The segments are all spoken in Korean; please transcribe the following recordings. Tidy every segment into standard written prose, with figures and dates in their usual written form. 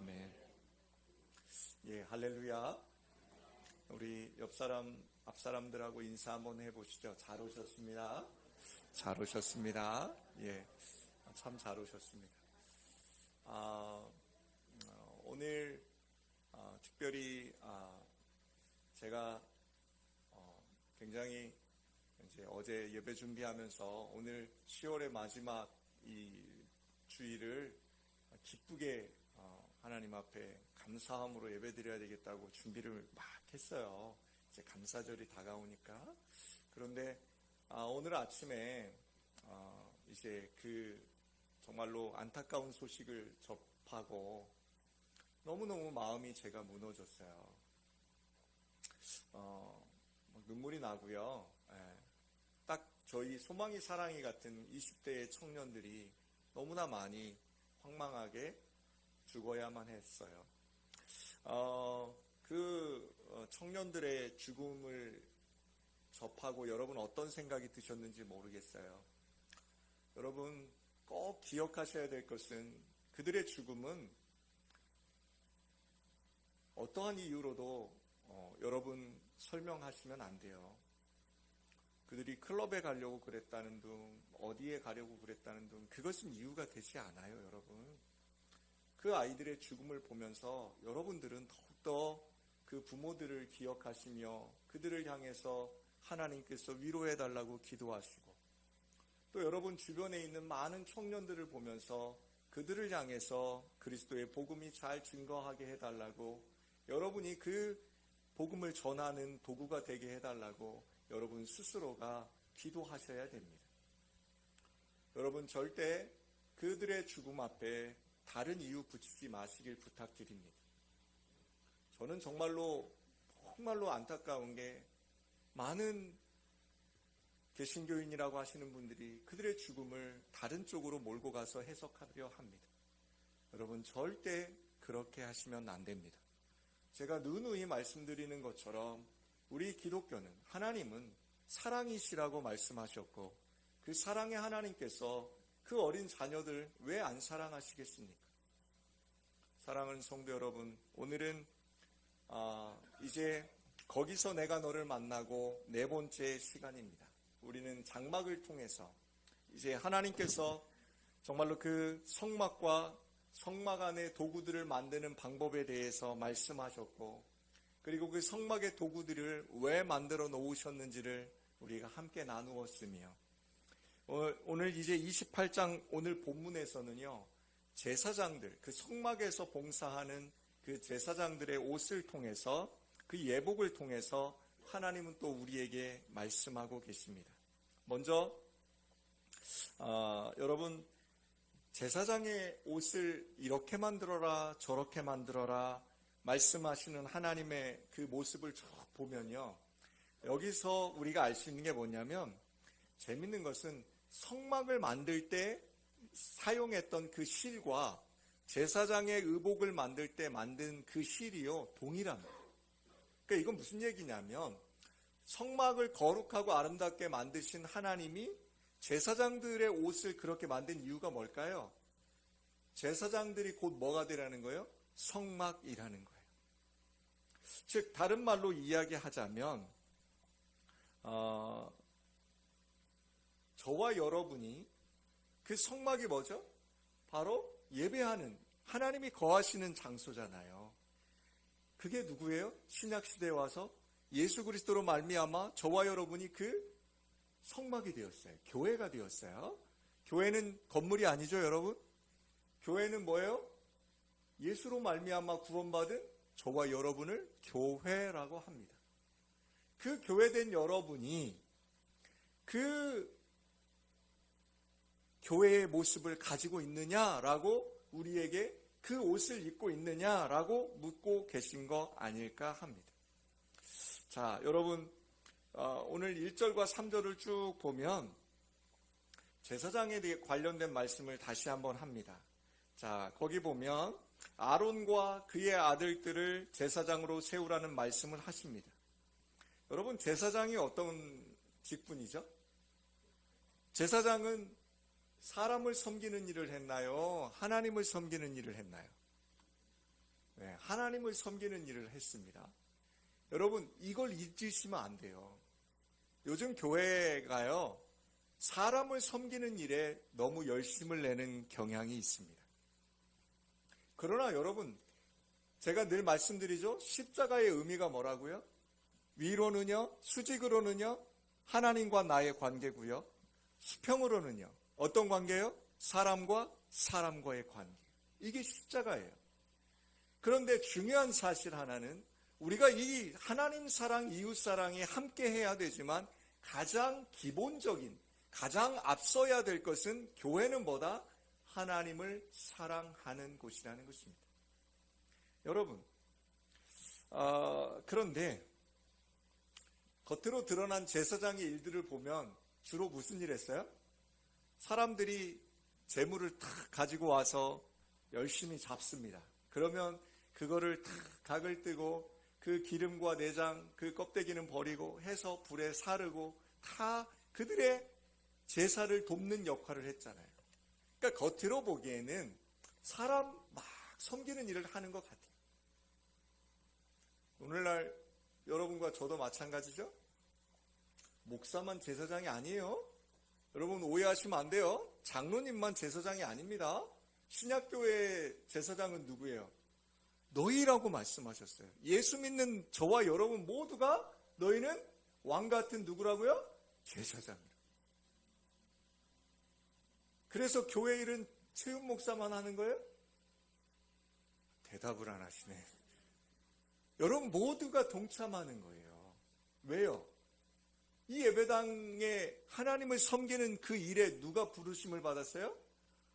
아멘. 예, 할렐루야. 우리 앞 사람들하고 인사 한번 해보시죠. 잘 오셨습니다. 잘 오셨습니다. 예, 참 잘 오셨습니다. 오늘 특별히 제가 굉장히 이제 어제 예배 준비하면서 오늘 10월의 마지막 이 주일을 기쁘게 하나님 앞에 감사함으로 예배드려야 되겠다고 준비를 막 했어요. 이제 감사절이 다가오니까. 그런데 오늘 아침에 이제 그 정말로 안타까운 소식을 접하고 너무너무 마음이 제가 무너졌어요. 눈물이 나고요. 딱 저희 소망이 사랑이 같은 20대의 청년들이 너무나 많이 황망하게 죽어야만 했어요. 청년들의 죽음을 접하고 여러분 어떤 생각이 드셨는지 모르겠어요. 여러분 꼭 기억하셔야 될 것은 그들의 죽음은 어떠한 이유로도 여러분 설명하시면 안 돼요. 그들이 클럽에 가려고 그랬다는 둥, 어디에 가려고 그랬다는 둥, 그것은 이유가 되지 않아요, 여러분. 그 아이들의 죽음을 보면서 여러분들은 더욱더 그 부모들을 기억하시며 그들을 향해서 하나님께서 위로해달라고 기도하시고, 또 여러분 주변에 있는 많은 청년들을 보면서 그들을 향해서 그리스도의 복음이 잘 증거하게 해달라고, 여러분이 그 복음을 전하는 도구가 되게 해달라고 여러분 스스로가 기도하셔야 됩니다. 여러분 절대 그들의 죽음 앞에 다른 이유 붙이지 마시길 부탁드립니다. 저는 정말로 안타까운 게 많은 개신교인이라고 하시는 분들이 그들의 죽음을 다른 쪽으로 몰고 가서 해석하려 합니다. 여러분 절대 그렇게 하시면 안 됩니다. 제가 누누이 말씀드리는 것처럼 우리 기독교는 하나님은 사랑이시라고 말씀하셨고, 그 사랑의 하나님께서 그 어린 자녀들 왜 안 사랑하시겠습니까? 사랑하는 성도 여러분, 오늘은 이제 거기서 내가 너를 만나고 네 번째 시간입니다. 우리는 장막을 통해서 이제 하나님께서 정말로 그 성막과 성막 안에 도구들을 만드는 방법에 대해서 말씀하셨고, 그리고 그 성막의 도구들을 왜 만들어 놓으셨는지를 우리가 함께 나누었으며, 오늘 이제 28장 오늘 본문에서는요, 제사장들, 그 성막에서 봉사하는 그 제사장들의 옷을 통해서, 그 예복을 통해서 하나님은 또 우리에게 말씀하고 계십니다. 먼저 여러분, 제사장의 옷을 이렇게 만들어라 저렇게 만들어라 말씀하시는 하나님의 그 모습을 쭉 보면요, 여기서 우리가 알 수 있는 게 뭐냐면, 재밌는 것은 성막을 만들 때 사용했던 그 실과 제사장의 의복을 만들 때 만든 그 실이요 동일합니다. 그러니까 이건 무슨 얘기냐면, 성막을 거룩하고 아름답게 만드신 하나님이 제사장들의 옷을 그렇게 만든 이유가 뭘까요? 제사장들이 곧 뭐가 되라는 거예요? 성막이라는 거예요. 즉 다른 말로 이야기하자면 저와 여러분이 그 성막이 뭐죠? 바로 예배하는 하나님이 거하시는 장소잖아요. 그게 누구예요? 신약시대에 와서 예수 그리스도로 말미암아 저와 여러분이 그 성막이 되었어요. 교회가 되었어요. 교회는 건물이 아니죠, 여러분? 교회는 뭐예요? 예수로 말미암아 구원받은 저와 여러분을 교회라고 합니다. 그 교회된 여러분이 그 교회의 모습을 가지고 있느냐라고, 우리에게 그 옷을 입고 있느냐라고 묻고 계신 거 아닐까 합니다. 자, 여러분 오늘 1절과 3절을 쭉 보면 제사장에 대해 관련된 말씀을 다시 한번 합니다. 자, 거기 보면 아론과 그의 아들들을 제사장으로 세우라는 말씀을 하십니다. 여러분, 제사장이 어떤 직분이죠? 제사장은 사람을 섬기는 일을 했나요? 하나님을 섬기는 일을 했나요? 하나님을 섬기는 일을 했습니다. 여러분, 이걸 잊으시면 안 돼요. 요즘 교회가요, 사람을 섬기는 일에 너무 열심을 내는 경향이 있습니다. 그러나 여러분, 제가 늘 말씀드리죠. 십자가의 의미가 뭐라고요? 위로는요, 수직으로는요, 하나님과 나의 관계고요. 수평으로는요, 어떤 관계요? 사람과 사람과의 관계. 이게 십자가예요. 그런데 중요한 사실 하나는 우리가 이 하나님 사랑, 이웃 사랑이 함께 해야 되지만 가장 기본적인, 가장 앞서야 될 것은 교회는 뭐다? 하나님을 사랑하는 곳이라는 것입니다. 여러분, 그런데 겉으로 드러난 제사장의 일들을 보면 주로 무슨 일 했어요? 사람들이 재물을 탁 가지고 와서 열심히 잡습니다. 그러면 그거를 탁 각을 뜨고 그 기름과 내장, 그 껍데기는 버리고 해서 불에 사르고 다 그들의 제사를 돕는 역할을 했잖아요. 그러니까 겉으로 보기에는 사람 막 섬기는 일을 하는 것 같아요. 오늘날 여러분과 저도 마찬가지죠? 목사만 제사장이 아니에요. 여러분 오해하시면 안 돼요. 장로님만 제사장이 아닙니다. 신약교회 제사장은 누구예요? 너희라고 말씀하셨어요. 예수 믿는 저와 여러분 모두가 너희는 왕 같은 누구라고요? 제사장이라고. 그래서 교회 일은 최윤 목사만 하는 거예요? 대답을 안 하시네. 여러분 모두가 동참하는 거예요. 왜요? 이 예배당에 하나님을 섬기는 그 일에 누가 부르심을 받았어요?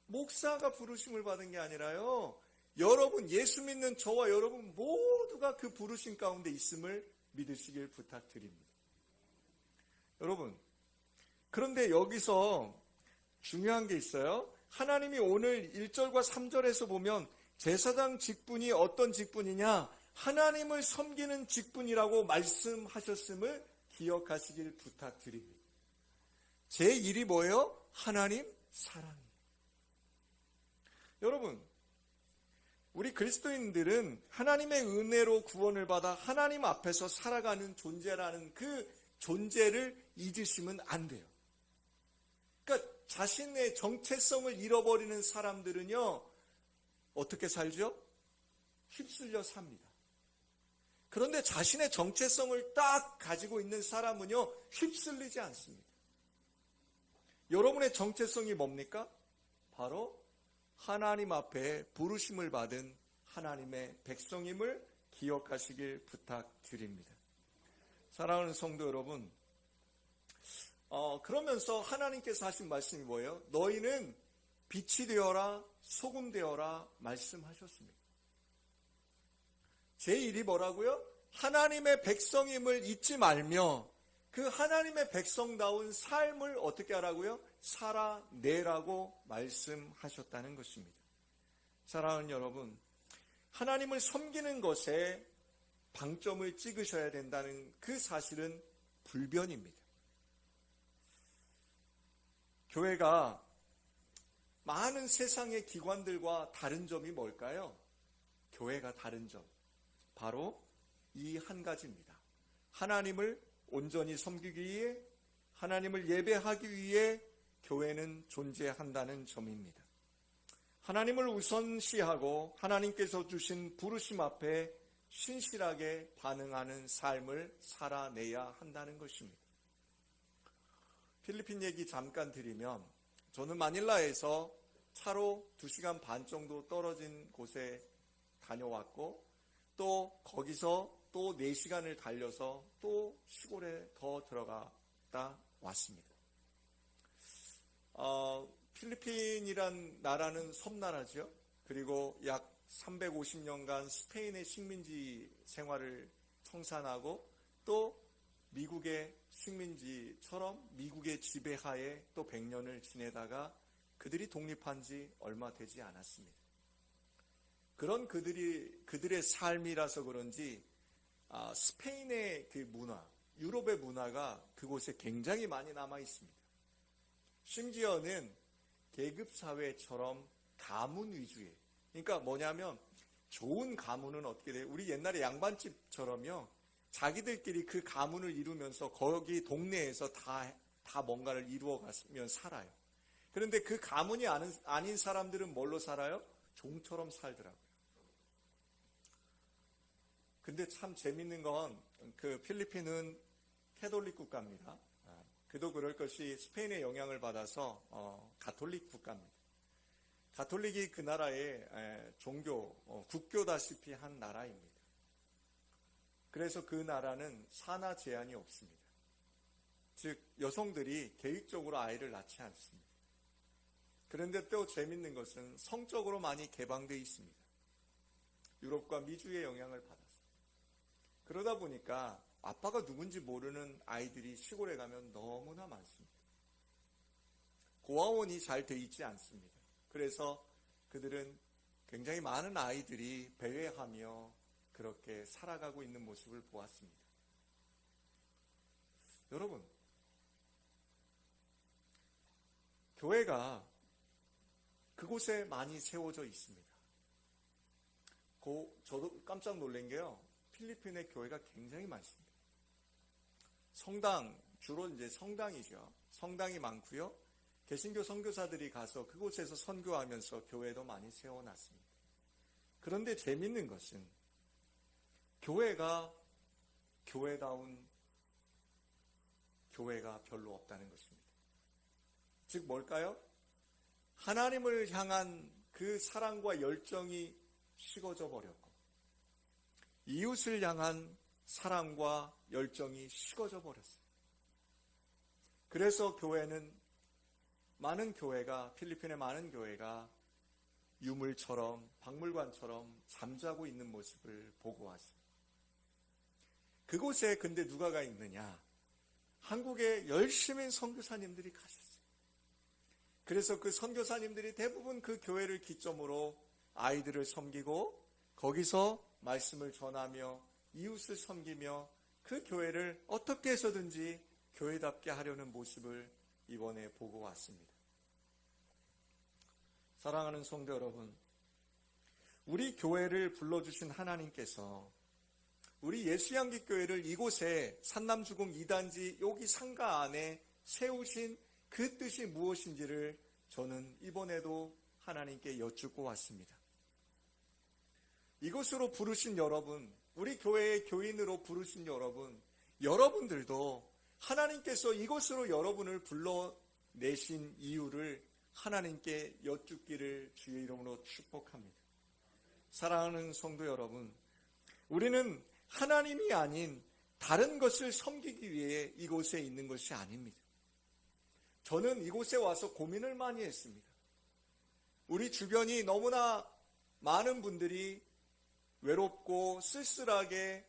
목사가 부르심을 받은 게 아니라요. 여러분, 예수 믿는 저와 여러분 모두가 그 부르심 가운데 있음을 믿으시길 부탁드립니다. 여러분, 그런데 여기서 중요한 게 있어요. 하나님이 오늘 1절과 3절에서 보면 제사장 직분이 어떤 직분이냐? 하나님을 섬기는 직분이라고 말씀하셨음을 기억하시길 부탁드립니다. 제 일이 뭐예요? 하나님 사랑이에요. 여러분, 우리 그리스도인들은 하나님의 은혜로 구원을 받아 하나님 앞에서 살아가는 존재라는 그 존재를 잊으시면 안 돼요. 그러니까 자신의 정체성을 잃어버리는 사람들은요, 어떻게 살죠? 휩쓸려 삽니다. 그런데 자신의 정체성을 딱 가지고 있는 사람은요, 휩쓸리지 않습니다. 여러분의 정체성이 뭡니까? 바로 하나님 앞에 부르심을 받은 하나님의 백성임을 기억하시길 부탁드립니다. 사랑하는 성도 여러분, 그러면서 하나님께서 하신 말씀이 뭐예요? 너희는 빛이 되어라, 소금 되어라 말씀하셨습니다. 제 일이 뭐라고요? 하나님의 백성임을 잊지 말며 그 하나님의 백성다운 삶을 어떻게 하라고요? 살아내라고 말씀하셨다는 것입니다. 사랑하는 여러분, 하나님을 섬기는 것에 방점을 찍으셔야 된다는 그 사실은 불변입니다. 교회가 많은 세상의 기관들과 다른 점이 뭘까요? 교회가 다른 점, 바로 이 한 가지입니다. 하나님을 온전히 섬기기 위해, 하나님을 예배하기 위해 교회는 존재한다는 점입니다. 하나님을 우선시하고 하나님께서 주신 부르심 앞에 신실하게 반응하는 삶을 살아내야 한다는 것입니다. 필리핀 얘기 잠깐 드리면, 저는 마닐라에서 차로 2시간 반 정도 떨어진 곳에 다녀왔고, 또 거기서 또 4시간을 달려서 또 시골에 더 들어갔다 왔습니다. 필리핀이란 나라는 섬나라죠. 그리고 약 350년간 스페인의 식민지 생활을 청산하고 또 미국의 식민지처럼 미국의 지배하에 또 100년을 지내다가 그들이 독립한 지 얼마 되지 않았습니다. 그런 그들의 삶이라서 그런지 스페인의 그 문화, 유럽의 문화가 그곳에 굉장히 많이 남아 있습니다. 심지어는 계급사회처럼 가문 위주의, 그러니까 뭐냐면 좋은 가문은 어떻게 돼요? 우리 옛날에 양반집처럼요. 자기들끼리 그 가문을 이루면서 거기 동네에서 다 뭔가를 이루어가면 살아요. 그런데 그 가문이 아닌 사람들은 뭘로 살아요? 종처럼 살더라고요. 근데 참 재밌는 건 그 필리핀은 캐톨릭 국가입니다. 그도 그럴 것이 스페인의 영향을 받아서 가톨릭 국가입니다. 가톨릭이 그 나라의 종교, 국교다시피 한 나라입니다. 그래서 그 나라는 산하 제한이 없습니다. 즉 여성들이 계획적으로 아이를 낳지 않습니다. 그런데 또 재밌는 것은 성적으로 많이 개방되어 있습니다. 유럽과 미주의 영향을 받았어요. 그러다 보니까 아빠가 누군지 모르는 아이들이 시골에 가면 너무나 많습니다. 고아원이 잘 돼 있지 않습니다. 그래서 그들은 굉장히 많은 아이들이 배회하며 그렇게 살아가고 있는 모습을 보았습니다. 여러분, 교회가 그곳에 많이 세워져 있습니다. 저도 깜짝 놀란 게요. 필리핀의 교회가 굉장히 많습니다. 성당, 주로 이제 성당이죠. 성당이 많고요. 개신교 선교사들이 가서 그곳에서 선교하면서 교회도 많이 세워놨습니다. 그런데 재밌는 것은 교회가 교회다운 교회가 별로 없다는 것입니다. 즉 뭘까요? 하나님을 향한 그 사랑과 열정이 식어져 버렸고 이웃을 향한 사랑과 열정이 식어져 버렸어요. 그래서 필리핀의 많은 교회가 유물처럼 박물관처럼 잠자고 있는 모습을 보고 왔어요. 그곳에 근데 누가 가 있느냐? 한국에 열심히 선교사님들이 가셨어요. 그래서 그 선교사님들이 대부분 그 교회를 기점으로 아이들을 섬기고 거기서 말씀을 전하며 이웃을 섬기며 그 교회를 어떻게 해서든지 교회답게 하려는 모습을 이번에 보고 왔습니다. 사랑하는 성도 여러분, 우리 교회를 불러주신 하나님께서 우리 예수향기교회를 이곳에 산남주공 2단지 여기 상가 안에 세우신 그 뜻이 무엇인지를 저는 이번에도 하나님께 여쭙고 왔습니다. 이곳으로 부르신 여러분, 우리 교회의 교인으로 부르신 여러분들도 하나님께서 이곳으로 여러분을 불러내신 이유를 하나님께 여쭙기를 주의 이름으로 축복합니다. 사랑하는 성도 여러분, 우리는 하나님이 아닌 다른 것을 섬기기 위해 이곳에 있는 것이 아닙니다. 저는 이곳에 와서 고민을 많이 했습니다. 우리 주변이 너무나 많은 분들이 외롭고 쓸쓸하게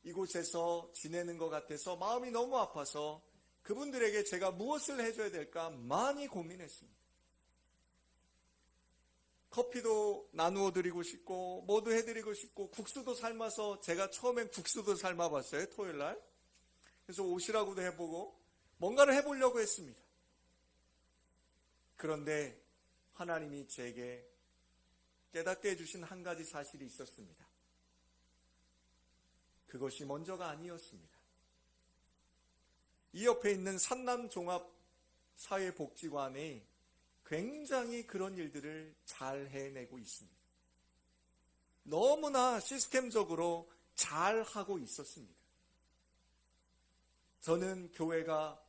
이곳에서 지내는 것 같아서 마음이 너무 아파서 그분들에게 제가 무엇을 해줘야 될까 많이 고민했습니다. 커피도 나누어 드리고 싶고 뭐도 해드리고 싶고 국수도 삶아서 제가 처음엔 국수도 삶아봤어요. 토요일날. 그래서 오시라고도 해보고 뭔가를 해보려고 했습니다. 그런데 하나님이 제게 깨닫게 해주신 한 가지 사실이 있었습니다. 그것이 먼저가 아니었습니다. 이 옆에 있는 산남종합사회복지관이 굉장히 그런 일들을 잘 해내고 있습니다. 너무나 시스템적으로 잘 하고 있었습니다. 저는 교회가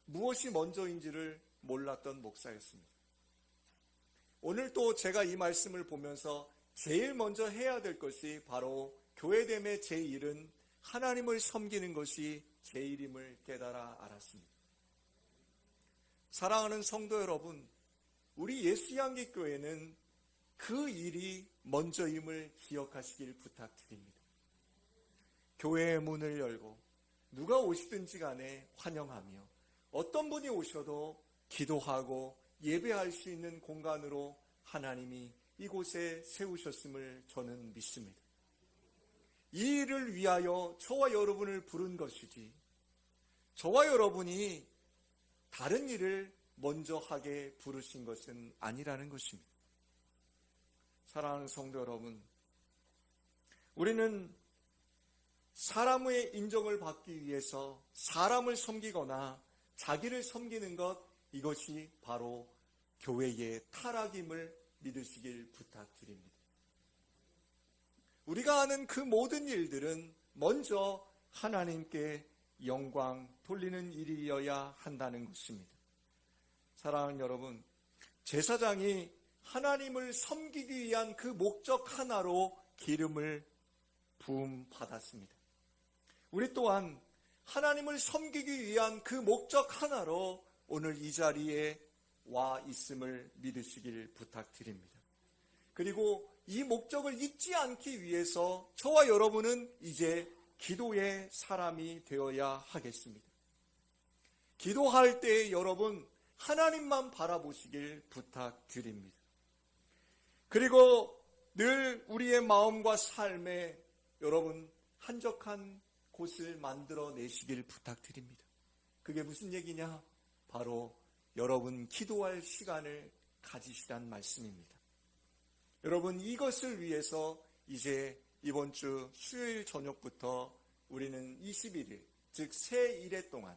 무엇이 먼저인지를 몰랐던 목사였습니다. 오늘 또 제가 이 말씀을 보면서 제일 먼저 해야 될 것이 바로 교회됨의 제1은 하나님을 섬기는 것이 제일임을 깨달아 알았습니다. 사랑하는 성도 여러분, 우리 예수향기교회는 그 일이 먼저임을 기억하시길 부탁드립니다. 교회의 문을 열고 누가 오시든지 간에 환영하며 어떤 분이 오셔도 기도하고 예배할 수 있는 공간으로 하나님이 이곳에 세우셨음을 저는 믿습니다. 이 일을 위하여 저와 여러분을 부른 것이지 저와 여러분이 다른 일을 먼저 하게 부르신 것은 아니라는 것입니다. 사랑하는 성도 여러분, 우리는 사람의 인정을 받기 위해서 사람을 섬기거나 자기를 섬기는 것, 이것이 바로 교회의 타락임을 믿으시길 부탁드립니다. 우리가 하는 그 모든 일들은 먼저 하나님께 영광 돌리는 일이어야 한다는 것입니다. 사랑하는 여러분, 제사장이 하나님을 섬기기 위한 그 목적 하나로 기름을 부음 받았습니다. 우리 또한 하나님을 섬기기 위한 그 목적 하나로 오늘 이 자리에 와 있음을 믿으시길 부탁드립니다. 그리고 이 목적을 잊지 않기 위해서 저와 여러분은 이제 기도의 사람이 되어야 하겠습니다. 기도할 때 여러분 하나님만 바라보시길 부탁드립니다. 그리고 늘 우리의 마음과 삶에 여러분 한적한 곳을 만들어내시길 부탁드립니다. 그게 무슨 얘기냐? 바로 여러분 기도할 시간을 가지시란 말씀입니다. 여러분 이것을 위해서 이제 이번 주 수요일 저녁부터 우리는 21일, 즉 새 일회 동안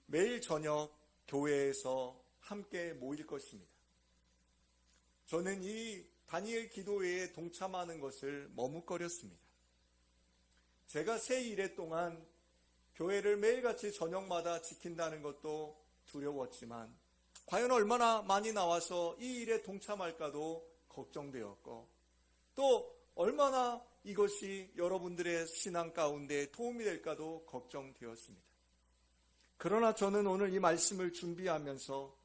매일 저녁 교회에서 함께 모일 것입니다. 저는 이 다니엘 기도회에 동참하는 것을 머뭇거렸습니다. 제가 새 일회 동안 교회를 매일같이 저녁마다 지킨다는 것도 두려웠지만 과연 얼마나 많이 나와서 이 일에 동참할까도 걱정되었고 또 얼마나 이것이 여러분들의 신앙 가운데 도움이 될까도 걱정되었습니다. 그러나 저는 오늘 이 말씀을 준비하면서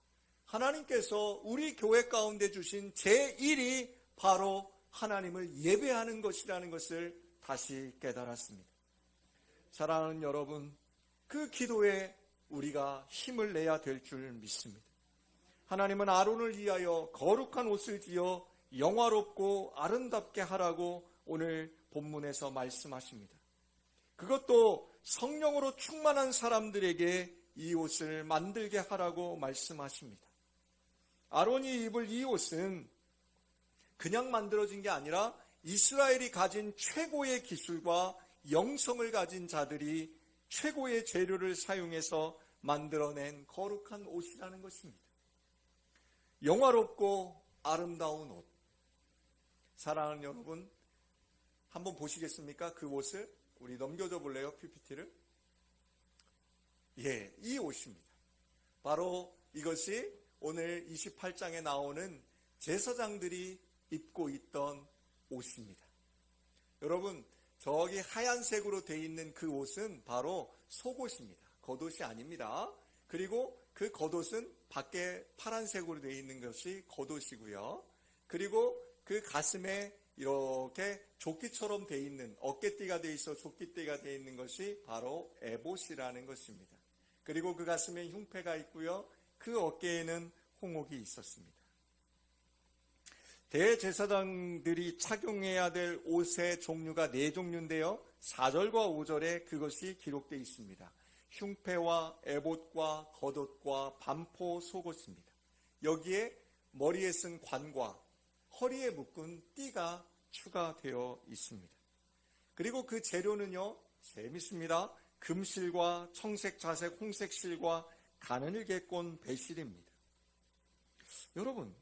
하나님께서 우리 교회 가운데 주신 제1이 바로 하나님을 예배하는 것이라는 것을 다시 깨달았습니다. 사랑하는 여러분, 그 기도에 우리가 힘을 내야 될 줄 믿습니다. 하나님은 아론을 위하여 거룩한 옷을 지어 영화롭고 아름답게 하라고 오늘 본문에서 말씀하십니다. 그것도 성령으로 충만한 사람들에게 이 옷을 만들게 하라고 말씀하십니다. 아론이 입을 이 옷은 그냥 만들어진 게 아니라 이스라엘이 가진 최고의 기술과 영성을 가진 자들이 최고의 재료를 사용해서 만들어낸 거룩한 옷이라는 것입니다. 영화롭고 아름다운 옷. 사랑하는 여러분, 한번 보시겠습니까? 그 옷을 우리 넘겨줘 볼래요? PPT를. 예, 이 옷입니다. 바로 이것이 오늘 28장에 나오는 제사장들이 입고 있던 옷입니다. 여러분, 저기 하얀색으로 되어 있는 그 옷은 바로 속옷입니다. 겉옷이 아닙니다. 그리고 그 겉옷은 밖에 파란색으로 되어 있는 것이 겉옷이고요. 그리고 그 가슴에 이렇게 조끼처럼 되어 있는, 어깨띠가 되어 있어 조끼띠가 되어 있는 것이 바로 에봇이라는 것입니다. 그리고 그 가슴에 흉패가 있고요. 그 어깨에는 홍옥이 있었습니다. 대제사장들이 착용해야 될 옷의 종류가 4종류인데요. 4절과 5절에 그것이 기록되어 있습니다. 흉패와 에봇과 겉옷과 반포 속옷입니다. 여기에 머리에 쓴 관과 허리에 묶은 띠가 추가되어 있습니다. 그리고 그 재료는요, 재밌습니다. 금실과 청색, 자색, 홍색 실과 가느늘개 꼰 배실입니다. 여러분,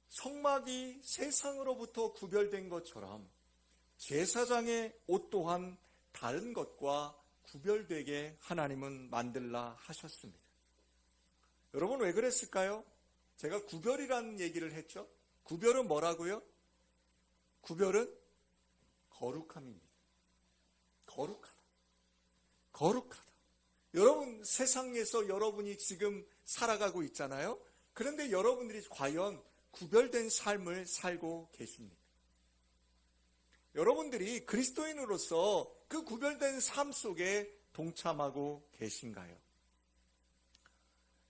성막이 세상으로부터 구별된 것처럼 제사장의 옷 또한 다른 것과 구별되게 하나님은 만들라 하셨습니다. 여러분 왜 그랬을까요? 제가 구별이라는 얘기를 했죠. 구별은 뭐라고요? 구별은 거룩함입니다. 거룩하다. 거룩하다. 여러분 세상에서 여러분이 지금 살아가고 있잖아요. 그런데 여러분들이 과연 구별된 삶을 살고 계십니까? 여러분들이 그리스도인으로서 그 구별된 삶 속에 동참하고 계신가요?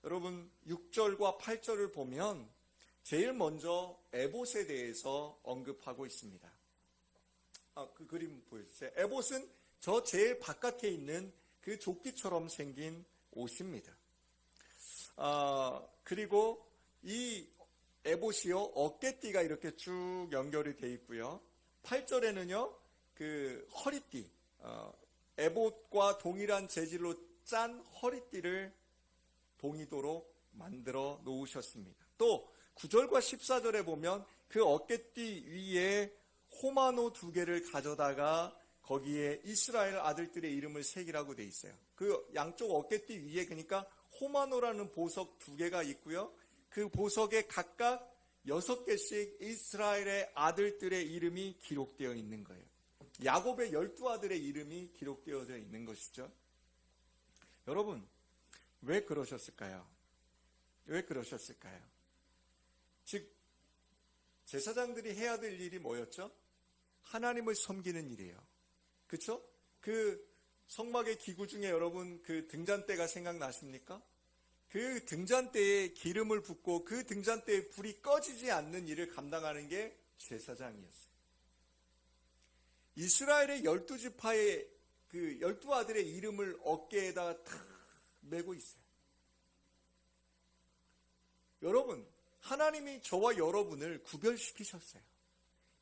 여러분 6절과 8절을 보면 제일 먼저 에봇에 대해서 언급하고 있습니다. 그 그림 보여주세요. 에봇은 저 제일 바깥에 있는 그 조끼처럼 생긴 옷입니다. 그리고 이 에봇이요, 어깨띠가 이렇게 쭉 연결이 되어 있고요. 8절에는요, 그 허리띠, 에봇과 동일한 재질로 짠 허리띠를 동이도록 만들어 놓으셨습니다. 또 9절과 14절에 보면 그 어깨띠 위에 호마노 2개를 가져다가 거기에 이스라엘 아들들의 이름을 새기라고 돼 있어요. 그 양쪽 어깨띠 위에 그러니까 호마노라는 보석 2개가 있고요. 그 보석에 각각 6개씩 이스라엘의 아들들의 이름이 기록되어 있는 거예요. 야곱의 12아들의 이름이 기록되어져 있는 것이죠. 여러분, 왜 그러셨을까요? 왜 그러셨을까요? 즉, 제사장들이 해야 될 일이 뭐였죠? 하나님을 섬기는 일이에요. 그렇죠? 그 성막의 기구 중에 여러분 그 등잔대가 생각나십니까? 그 등잔대에 기름을 붓고 그 등잔대에 불이 꺼지지 않는 일을 감당하는 게 제사장이었어요. 이스라엘의 12지파의 그 12아들의 이름을 어깨에다가 탁 메고 있어요. 여러분, 하나님이 저와 여러분을 구별시키셨어요.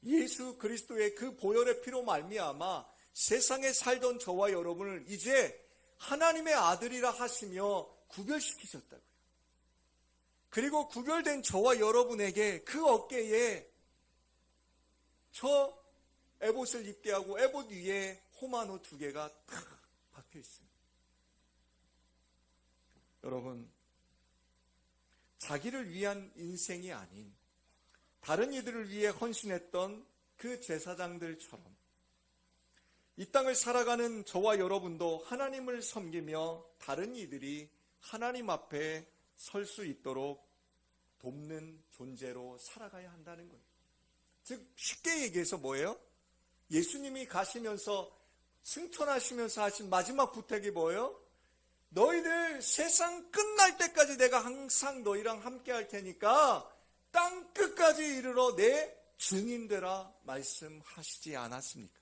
예수 그리스도의 그 보혈의 피로 말미암아 세상에 살던 저와 여러분을 이제 하나님의 아들이라 하시며 구별시키셨다고요. 그리고 구별된 저와 여러분에게 그 어깨에 저 에봇을 입게 하고 에봇 위에 호마노 2개가 탁 박혀 있습니다. 여러분, 자기를 위한 인생이 아닌 다른 이들을 위해 헌신했던 그 제사장들처럼 이 땅을 살아가는 저와 여러분도 하나님을 섬기며 다른 이들이 하나님 앞에 설 수 있도록 돕는 존재로 살아가야 한다는 거예요. 즉 쉽게 얘기해서 뭐예요? 예수님이 가시면서 승천하시면서 하신 마지막 부탁이 뭐예요? 너희들 세상 끝날 때까지 내가 항상 너희랑 함께 할 테니까 땅 끝까지 이르러 내 증인 되라 말씀하시지 않았습니까?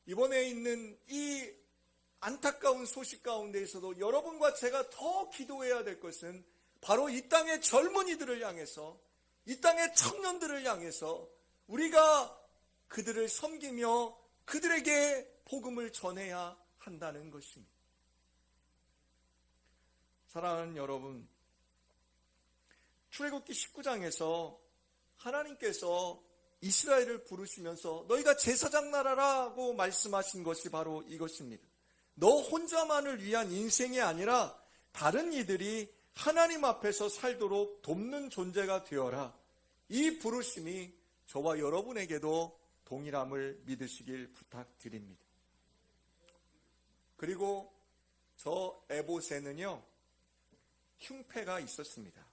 이번에 있는 이 안타까운 소식 가운데에서도 여러분과 제가 더 기도해야 될 것은 바로 이 땅의 젊은이들을 향해서, 이 땅의 청년들을 향해서 우리가 그들을 섬기며 그들에게 복음을 전해야 한다는 것입니다. 사랑하는 여러분, 출애굽기 19장에서 하나님께서 이스라엘을 부르시면서 너희가 제사장 나라라고 말씀하신 것이 바로 이것입니다. 너 혼자만을 위한 인생이 아니라 다른 이들이 하나님 앞에서 살도록 돕는 존재가 되어라. 이 부르심이 저와 여러분에게도 동일함을 믿으시길 부탁드립니다. 그리고 저 에봇에는요, 흉패가 있었습니다.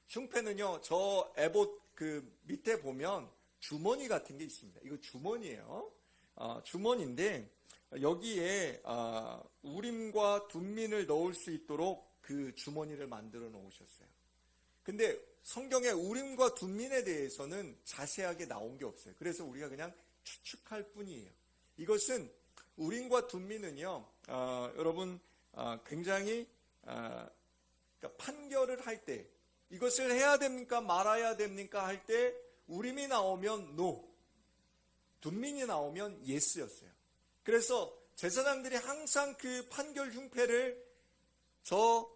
흉패는요, 저 에봇 그 밑에 보면 주머니 같은 게 있습니다. 이거 주머니예요. 주머니인데 여기에 우림과 둠민을 넣을 수 있도록 그 주머니를 만들어 놓으셨어요. 근데 성경에 우림과 둠민에 대해서는 자세하게 나온 게 없어요. 그래서 우리가 그냥 추측할 뿐이에요. 이것은 우림과 둠민은요, 여러분 굉장히 그러니까 판결을 할 때 이것을 해야 됩니까 말아야 됩니까 할 때 우림이 나오면 no, 둠민이 나오면 yes였어요. 그래서 제사장들이 항상 그 판결 흉패를 저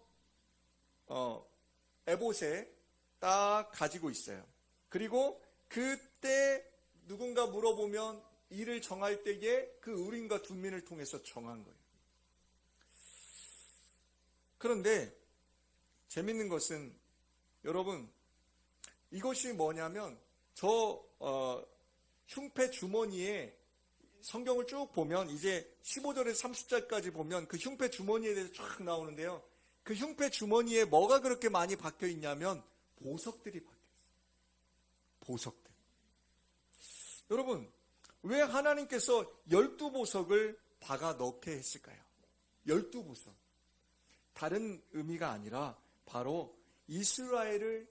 에봇에 딱 가지고 있어요. 그리고 그때 누군가 물어보면 일을 정할 때에 그 우림과 둠민을 통해서 정한 거예요. 그런데 재밌는 것은 여러분, 이것이 뭐냐면 저 흉패 주머니에 성경을 쭉 보면 이제 15절에서 30절까지 보면 그 흉패 주머니에 대해서 쫙 나오는데요. 그 흉패 주머니에 뭐가 그렇게 많이 박혀 있냐면 보석들이 박혀 있어요. 보석들. 여러분, 왜 하나님께서 12보석을 박아 넣게 했을까요? 12보석. 다른 의미가 아니라 바로 이스라엘을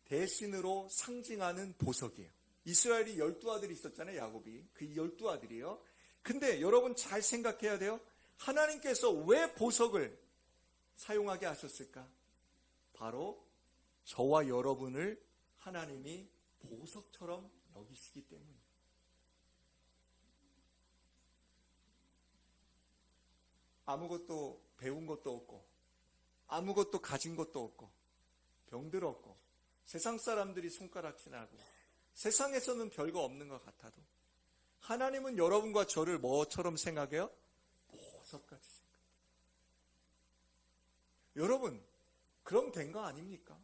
대신으로 상징하는 보석이에요. 이스라엘이 12아들이 있었잖아요, 야곱이. 그 12아들이에요. 근데 여러분 잘 생각해야 돼요. 하나님께서 왜 보석을 사용하게 하셨을까? 바로 저와 여러분을 하나님이 보석처럼 여기시기 때문입니다. 아무것도 배운 것도 없고 아무것도 가진 것도 없고 병들었고 세상 사람들이 손가락질하고 세상에서는 별거 없는 것 같아도 하나님은 여러분과 저를 뭐처럼 생각해요? 보석같이 생각해요. 여러분, 그럼 된 거 아닙니까?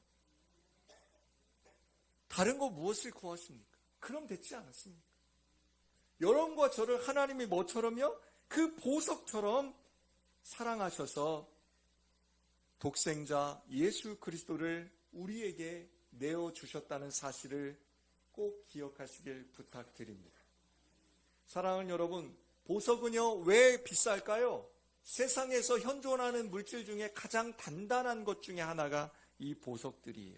다른 거 무엇을 구하십니까? 그럼 됐지 않았습니까? 여러분과 저를 하나님이 뭐처럼요? 그 보석처럼 사랑하셔서 독생자 예수 그리스도를 우리에게 내어주셨다는 사실을 꼭 기억하시길 부탁드립니다. 사랑하는 여러분, 보석은요, 왜 비쌀까요? 세상에서 현존하는 물질 중에 가장 단단한 것 중에 하나가 이 보석들이에요.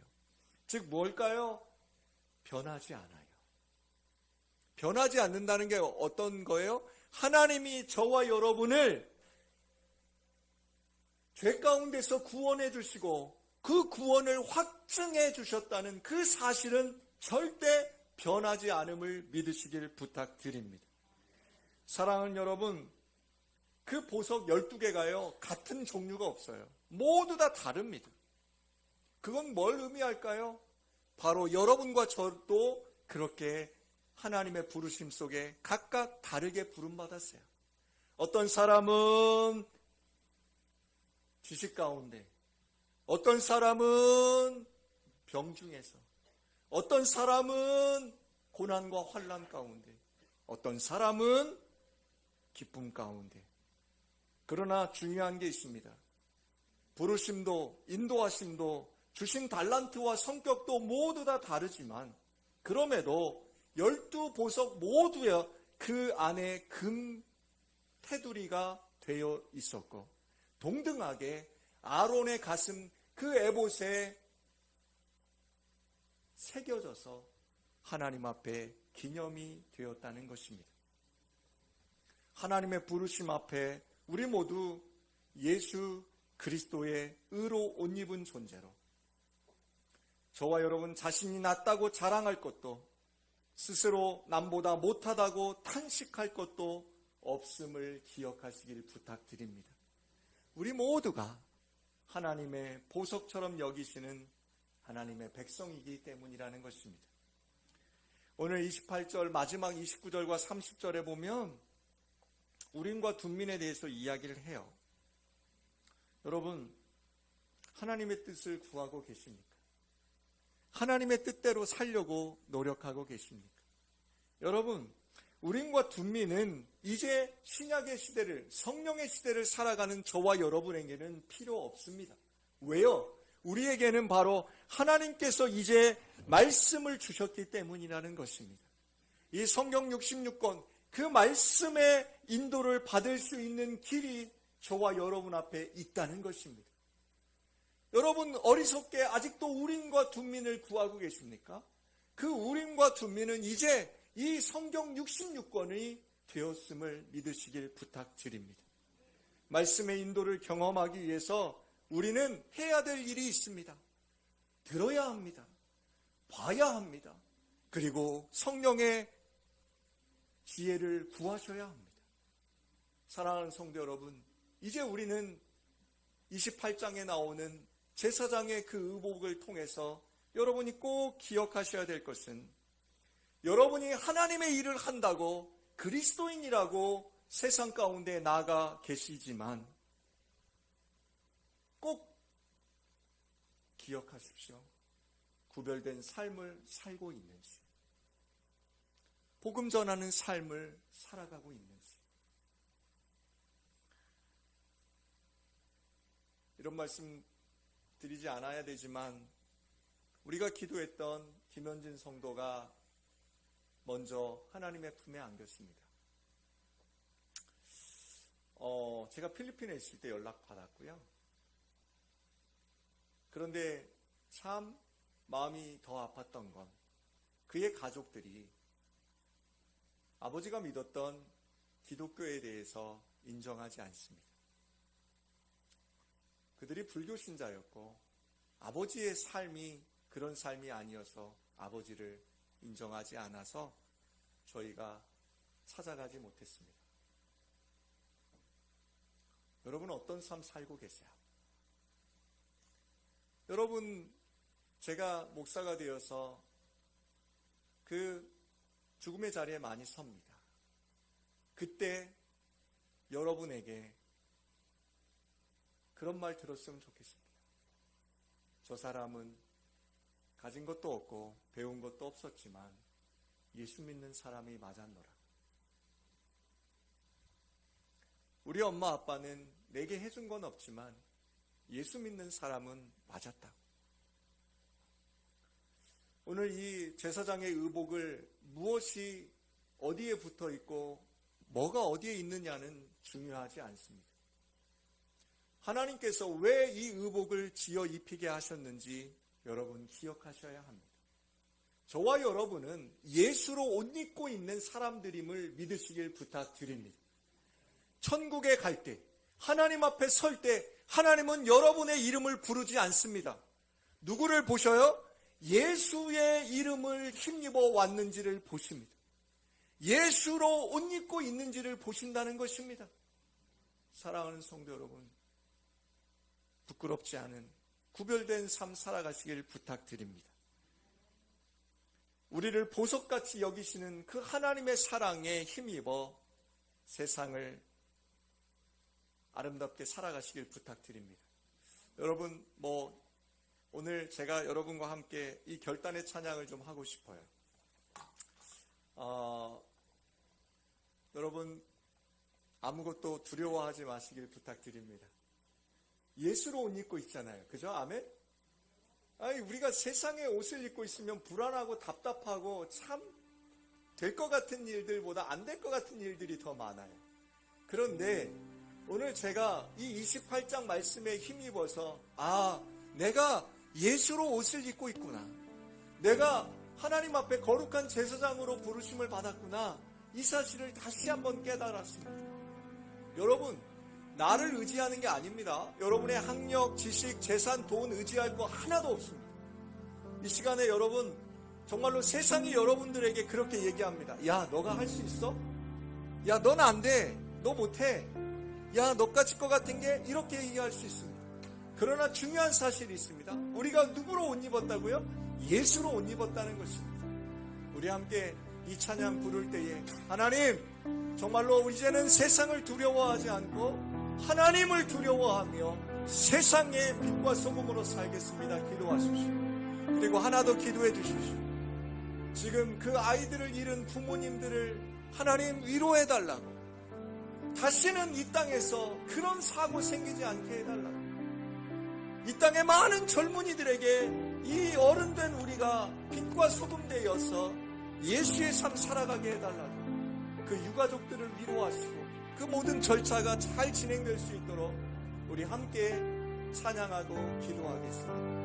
즉 뭘까요? 변하지 않아요. 변하지 않는다는 게 어떤 거예요? 하나님이 저와 여러분을 죄 가운데서 구원해 주시고 그 구원을 확증해 주셨다는 그 사실은 절대 변하지 않음을 믿으시길 부탁드립니다. 사랑하는 여러분, 그 보석 12개가요, 같은 종류가 없어요. 모두 다 다릅니다. 그건 뭘 의미할까요? 바로 여러분과 저도 그렇게 하나님의 부르심 속에 각각 다르게 부름받았어요. 어떤 사람은 지식 가운데, 어떤 사람은 병중에서, 어떤 사람은 고난과 환난 가운데, 어떤 사람은 기쁨 가운데. 그러나 중요한 게 있습니다. 부르심도 인도하심도 주신 달란트와 성격도 모두 다 다르지만 그럼에도 12보석 모두에 그 안에 금 테두리가 되어 있었고 동등하게 아론의 가슴 그 에봇에 새겨져서 하나님 앞에 기념이 되었다는 것입니다. 하나님의 부르심 앞에 우리 모두 예수 그리스도의 의로 옷 입은 존재로 저와 여러분 자신이 낫다고 자랑할 것도 스스로 남보다 못하다고 탄식할 것도 없음을 기억하시길 부탁드립니다. 우리 모두가 하나님의 보석처럼 여기시는 하나님의 백성이기 때문이라는 것입니다. 오늘 28절 마지막 29절과 30절에 보면 우림과 둠민에 대해서 이야기를 해요. 여러분, 하나님의 뜻을 구하고 계십니까? 하나님의 뜻대로 살려고 노력하고 계십니까? 여러분, 우림과 둠민은 이제 신약의 시대를, 성령의 시대를 살아가는 저와 여러분에게는 필요 없습니다. 왜요? 우리에게는 바로 하나님께서 이제 말씀을 주셨기 때문이라는 것입니다. 이 성경 66권, 그 말씀의 인도를 받을 수 있는 길이 저와 여러분 앞에 있다는 것입니다. 여러분 어리석게 아직도 우림과 둠민을 구하고 계십니까? 그 우림과 둠민은 이제 이 성경 66권이 되었음을 믿으시길 부탁드립니다. 말씀의 인도를 경험하기 위해서 우리는 해야 될 일이 있습니다. 들어야 합니다. 봐야 합니다. 그리고 성령의 지혜를 구하셔야 합니다. 사랑하는 성도 여러분, 이제 우리는 28장에 나오는 제사장의 그 의복을 통해서 여러분이 꼭 기억하셔야 될 것은 여러분이 하나님의 일을 한다고 그리스도인이라고 세상 가운데 나아가 계시지만 꼭 기억하십시오. 구별된 삶을 살고 있는지, 복음 전하는 삶을 살아가고 있는지. 이런 말씀 드리지 않아야 되지만 우리가 기도했던 김현진 성도가 먼저 하나님의 품에 안겼습니다. 제가 필리핀에 있을 때 연락받았고요. 그런데 참 마음이 더 아팠던 건 그의 가족들이 아버지가 믿었던 기독교에 대해서 인정하지 않습니다. 그들이 불교 신자였고 아버지의 삶이 그런 삶이 아니어서 아버지를 인정하지 않아서 저희가 찾아가지 못했습니다. 여러분 어떤 삶 살고 계세요? 여러분, 제가 목사가 되어서 그 죽음의 자리에 많이 섭니다. 그때 여러분에게 그런 말 들었으면 좋겠습니다. 저 사람은 가진 것도 없고 배운 것도 없었지만 예수 믿는 사람이 맞았노라. 우리 엄마 아빠는 내게 해준 건 없지만 예수 믿는 사람은 맞았다. 오늘 이 제사장의 의복을 무엇이 어디에 붙어 있고 뭐가 어디에 있느냐는 중요하지 않습니다. 하나님께서 왜 이 의복을 지어 입히게 하셨는지 여러분 기억하셔야 합니다. 저와 여러분은 예수로 옷 입고 있는 사람들임을 믿으시길 부탁드립니다. 천국에 갈 때, 하나님 앞에 설 때 하나님은 여러분의 이름을 부르지 않습니다. 누구를 보셔요? 예수의 이름을 힘입어 왔는지를 보십니다. 예수로 옷 입고 있는지를 보신다는 것입니다. 사랑하는 성도 여러분, 부끄럽지 않은 구별된 삶 살아가시길 부탁드립니다. 우리를 보석같이 여기시는 그 하나님의 사랑에 힘입어 세상을 아름답게 살아가시길 부탁드립니다. 여러분, 오늘 제가 여러분과 함께 이 결단의 찬양을 좀 하고 싶어요. 여러분, 아무것도 두려워하지 마시길 부탁드립니다. 예수로 옷 입고 있잖아요. 그죠? 아멘? 아니, 우리가 세상에 옷을 입고 있으면 불안하고 답답하고 참 될 것 같은 일들보다 안 될 것 같은 일들이 더 많아요. 그런데 오늘 제가 이 28장 말씀에 힘입어서 내가 예수로 옷을 입고 있구나. 내가 하나님 앞에 거룩한 제사장으로 부르심을 받았구나. 이 사실을 다시 한번 깨달았습니다. 여러분, 나를 의지하는 게 아닙니다. 여러분의 학력, 지식, 재산, 돈 의지할 거 하나도 없습니다. 이 시간에 여러분, 정말로 세상이 여러분들에게 그렇게 얘기합니다. 야, 너가 할 수 있어? 야, 넌 안 돼. 너 못해. 야, 너까지 것 같은 게 이렇게 얘기할 수 있습니다. 그러나 중요한 사실이 있습니다. 우리가 누구로 옷 입었다고요? 예수로 옷 입었다는 것입니다. 우리 함께 이 찬양 부를 때에 하나님, 정말로 이제는 세상을 두려워하지 않고 하나님을 두려워하며 세상의 빛과 소금으로 살겠습니다. 기도하십시오. 그리고 하나 더 기도해 주십시오. 지금 그 아이들을 잃은 부모님들을 하나님 위로해달라고, 다시는 이 땅에서 그런 사고 생기지 않게 해달라고, 이 땅의 많은 젊은이들에게 이 어른된 우리가 빛과 소금 되어서 예수의 삶 살아가게 해달라고, 그 유가족들을 위로하시고 그 모든 절차가 잘 진행될 수 있도록 우리 함께 찬양하고 기도하겠습니다.